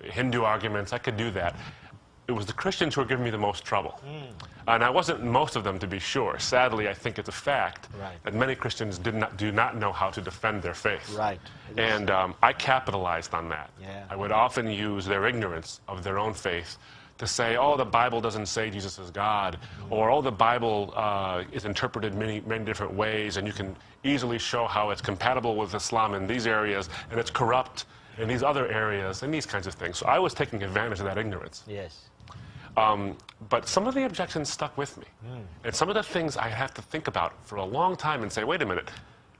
Hindu arguments. I could do that. It was the Christians who were giving me the most trouble. And I wasn't most of them, to be sure. Sadly, I think it's a fact that many Christians do not know how to defend their faith. Right. And I capitalized on that. Yeah. I would often use their ignorance of their own faith to say, oh, the Bible doesn't say Jesus is God, or oh, the Bible is interpreted many different ways, and you can easily show how it's compatible with Islam in these areas, and it's corrupt in these other areas, and these kinds of things. So I was taking advantage of that ignorance. Yes. But some of the objections stuck with me. And some of the things I have to think about for a long time and say, wait a minute,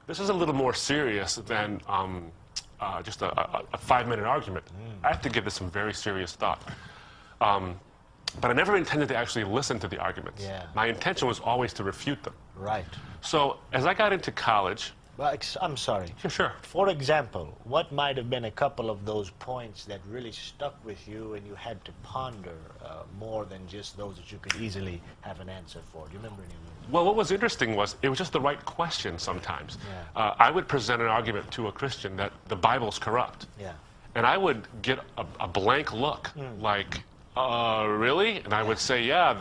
this is a little more serious than just a 5-minute argument. I have to give this some very serious thought. But I never intended to actually listen to the arguments. Yeah. My intention was always to refute them. Right. So as I got into college... Well, I'm sorry. Sure. For example, what might have been a couple of those points that really stuck with you and you had to ponder more than just those that you could easily have an answer for? Do you remember any of them? Well, what was interesting was it was just the right question sometimes. Yeah. I would present an argument to a Christian that the Bible's corrupt. Yeah. And I would get a blank look, like, really? And I would say, yeah,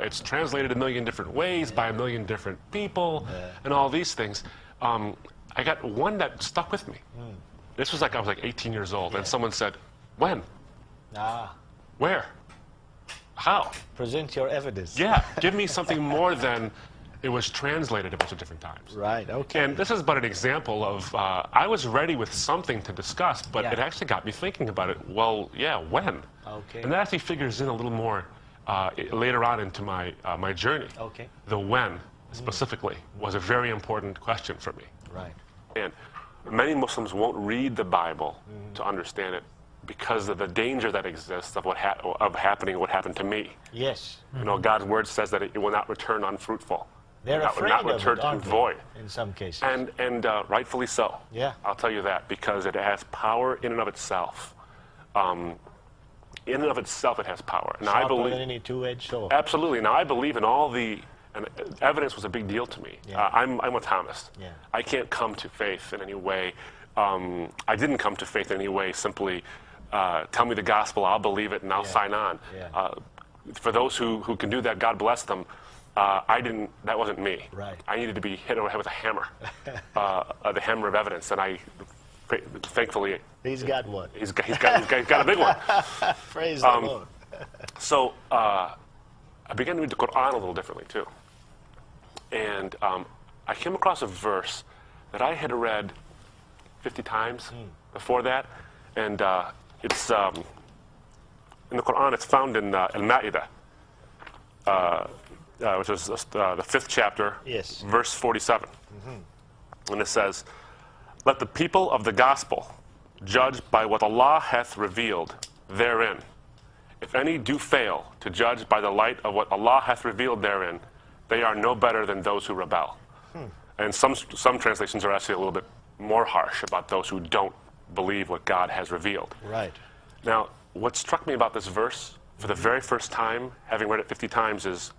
it's translated a million different ways by a million different people and all these things. I got one that stuck with me. This was like I was like 18 years old, and someone said, when? Where? How? Present your evidence. Yeah, give me something more than it was translated a bunch of different times. Right, okay. And this is but an example of, I was ready with something to discuss, but it actually got me thinking about it. Well, yeah, when? Okay. And that actually figures in a little more later on into my, my journey. Okay. The when, specifically, was a very important question for me. Right. And many Muslims won't read the Bible to understand it because of the danger that exists of what happening what happened to me. Yes. You know, God's word says that it will not return unfruitful. They're afraid not of it, return aren't they? void. In some cases. And rightfully so. Yeah. I'll tell you that, because it has power in and of itself. In and of itself, it has power. Now, I believe than any two-edged sword. Absolutely. Now, I believe in all the... And evidence was a big deal to me. Yeah. I'm a Thomist. Yeah. I can't come to faith in any way. I didn't come to faith in any way simply tell me the gospel, I'll believe it, and I'll sign on. Yeah. For those who can do that, God bless them. I didn't. That wasn't me. Right. I needed to be hit over the head with a hammer, the hammer of evidence, and I, thankfully, He's got one. He's got a big one. Praise the Lord. So I began to read the Qur'an a little differently too, and I came across a verse that I had read 50 times before that, and it's in the Qur'an. It's found in Al-Mā'idah, which is the 5th chapter, verse 47, and it says, "Let the people of the gospel judge by what Allah hath revealed therein. If any do fail to judge by the light of what Allah hath revealed therein, they are no better than those who rebel." And some translations are actually a little bit more harsh about those who don't believe what God has revealed. Right. Now, what struck me about this verse for the very first time, having read it 50 times, is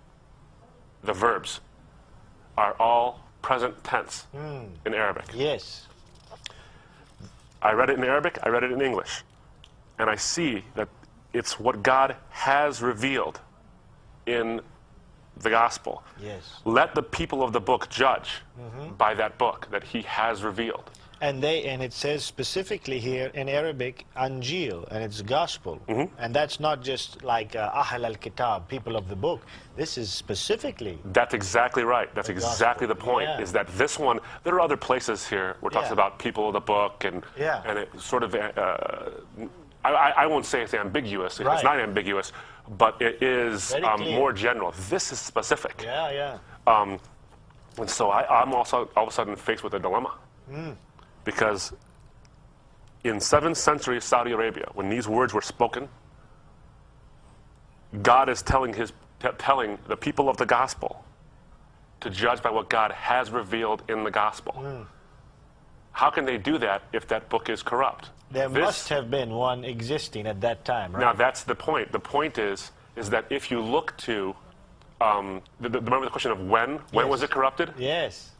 the verbs are all present tense in Arabic. Yes. I read it in Arabic, I read it in English, and I see that it's what God has revealed in the gospel. Yes. Let the people of the book judge by that book that he has revealed. And it says specifically here in Arabic, Injeel, and it's gospel. And that's not just like ahlu al-kitab, people of the book. This is specifically. That's exactly right. That's exactly the point, is that this one, there are other places here where it talks about people of the book, and it sort of, I won't say it's ambiguous. It's not ambiguous, but it is more general. This is specific. Yeah, yeah. And so I'm also all of a sudden faced with a dilemma. Because in 7th century Saudi Arabia, when these words were spoken, God is telling the people of the gospel to judge by what God has revealed in the gospel. How can they do that if that book is corrupt? There must have been one existing at that time, right? Now that's the point. The point is that if you look to, remember the question of when was it corrupted? Yes.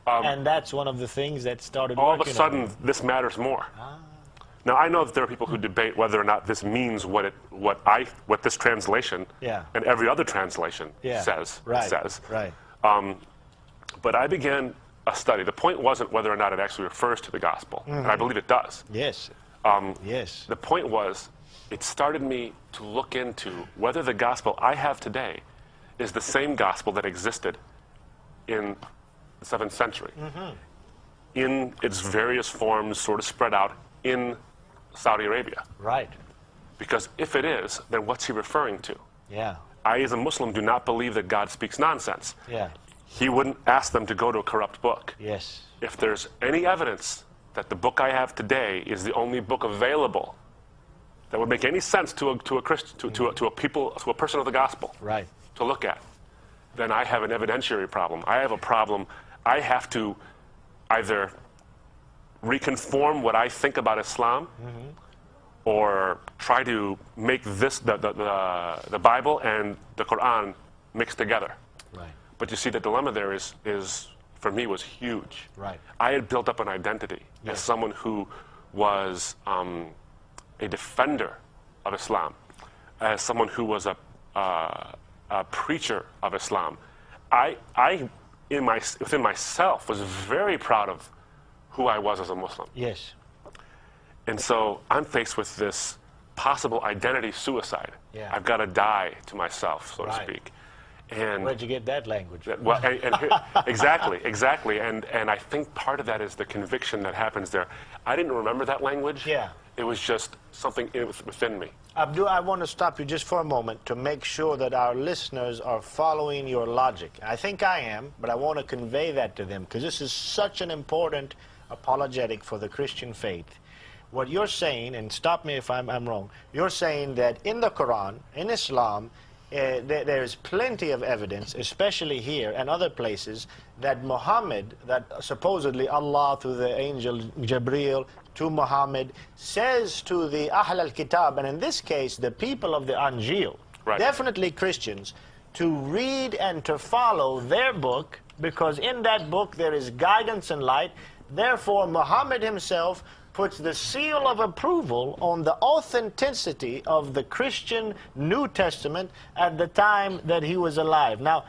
And that's one of the things that started all of a sudden, this matters more. Now, I know that there are people who debate whether or not this means what this translation and every other translation says. Right. But I began a study. The point wasn't whether or not it actually refers to the gospel, and I believe it does. Yes. Yes. The point was, it started me to look into whether the gospel I have today is the same gospel that existed in the 7th century, in its various forms, sort of spread out in Saudi Arabia. Right. Because if it is, then what's he referring to? Yeah. I, as a Muslim, do not believe that God speaks nonsense. Yeah. He wouldn't ask them to go to a corrupt book. Yes. If there's any evidence that the book I have today is the only book available that would make any sense to a Christian, to a person of the gospel, right, to look at, then I have an evidentiary problem. I have a problem. I have to either reconform what I think about Islam, or try to make this the Bible and the Qur'an mixed together. Right. But you see, the dilemma there is for me was huge. Right. I had built up an identity as someone who was a defender of Islam, as someone who was a preacher of Islam. I within myself was very proud of who I was as a Muslim. Yes. And so I'm faced with this possible identity suicide. Yeah. I've got to die to myself, so to speak. And where'd you get that language? Well, exactly. And I think part of that is the conviction that happens there. I didn't remember that language. Yeah. It was just something within me. Abdul, I want to stop you just for a moment to make sure that our listeners are following your logic. I think I am, but I want to convey that to them because this is such an important apologetic for the Christian faith. What you're saying, and stop me if I'm wrong, you're saying that in the Quran, in Islam, there is plenty of evidence, especially here and other places, that Muhammad, that supposedly Allah through the angel Jibreel to Muhammad, says to the Ahl al-Kitab, and in this case the people of the Injeel, definitely Christians, to read and to follow their book, because in that book there is guidance and light. Therefore Muhammad himself puts the seal of approval on the authenticity of the Christian New Testament at the time that he was alive. Now,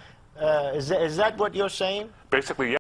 is that what you're saying? Basically, yes.